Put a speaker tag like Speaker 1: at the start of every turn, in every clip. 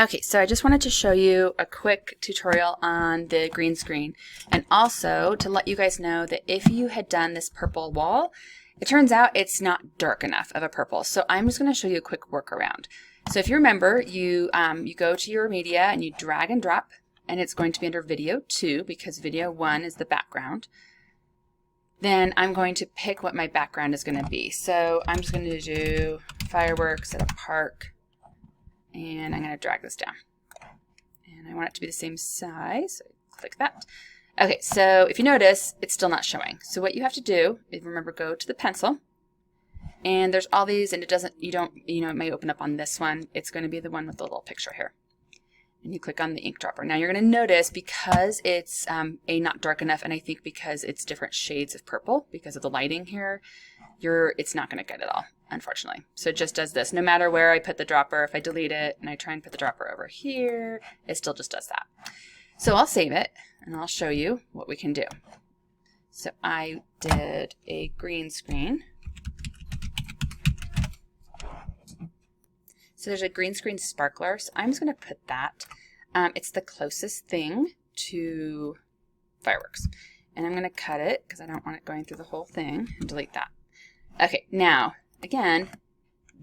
Speaker 1: Okay, so I just wanted to show you a quick tutorial on the green screen, and also to let you guys know that if you had done this purple wall, it turns out it's not dark enough of a purple. So I'm just going to show you a quick workaround. So if you remember, you go to your media and you drag and drop, and it's going to be under video 2 because video 1 is the background. Then I'm going to pick what my background is going to be. So I'm just going to do fireworks at a park. And I'm going to drag this down. And I want it to be the same size, so click that. Okay, so if you notice, it's still not showing. So what you have to do is, remember, go to the pencil. And there's all these, and it may open up on this one. It's going to be the one with the little picture here. And you click on the ink dropper. Now you're going to notice, because it's not dark enough, and I think because it's different shades of purple, because of the lighting here, it's not going to get it all, unfortunately. So it just does this. No matter where I put the dropper, if I delete it and I try and put the dropper over here, it still just does that. So I'll save it and I'll show you what we can do. So I did a green screen. So there's a green screen sparkler. So I'm just going to put that. It's the closest thing to fireworks. And I'm going to cut it because I don't want it going through the whole thing, and delete that. Okay, now, again,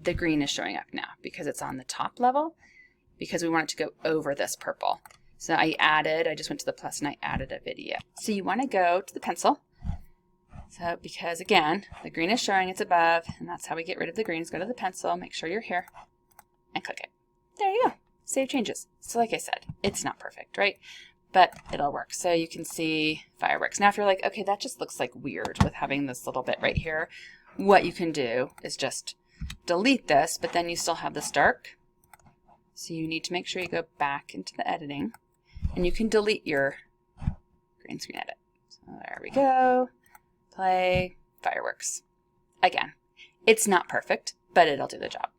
Speaker 1: the green is showing up now because it's on the top level, because we want it to go over this purple. So I just went to the plus and I added a video. So you want to go to the pencil. So because, again, the green is showing, it's above, and that's how we get rid of the green, is go to the pencil, make sure you're here, and click it. There you go. Save changes. So like I said, it's not perfect, right? But it'll work. So you can see fireworks. Now if you're like, okay, that just looks like weird with having this little bit right here, what you can do is just delete this, but then you still have this dark. So you need to make sure you go back into the editing, and you can delete your green screen edit. So there we go. Play fireworks. Again, it's not perfect, but it'll do the job.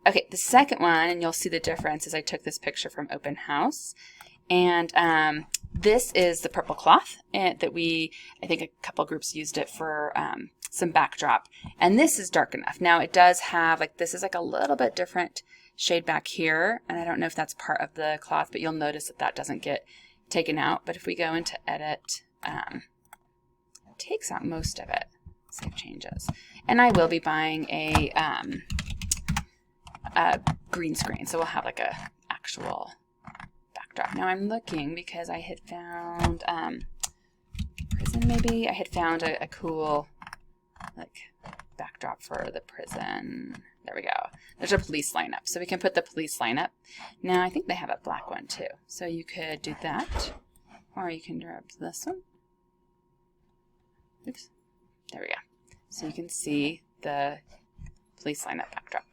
Speaker 1: Okay, the second one, and you'll see the difference, is I took this picture from Open House. And this is the purple cloth that I think a couple groups used it for some backdrop. And this is dark enough. Now it does have, this is like a little bit different shade back here. And I don't know if that's part of the cloth, but you'll notice that that doesn't get taken out. But if we go into edit, it takes out most of it. Save changes. And I will be buying a green screen. So we'll have like a actual backdrop. Now I'm looking because I had found prison, maybe. I had found a cool backdrop for the prison. There we go. There's a police lineup, so we can put the police lineup. Now I think they have a black one too, so you could do that, or you can grab this one. Oops. There we go. So you can see the police lineup backdrop.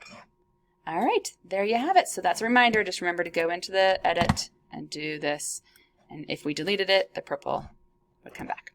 Speaker 1: All right, there you have it. So that's a reminder. Just remember to go into the edit and do this, and if we deleted it, the purple would come back.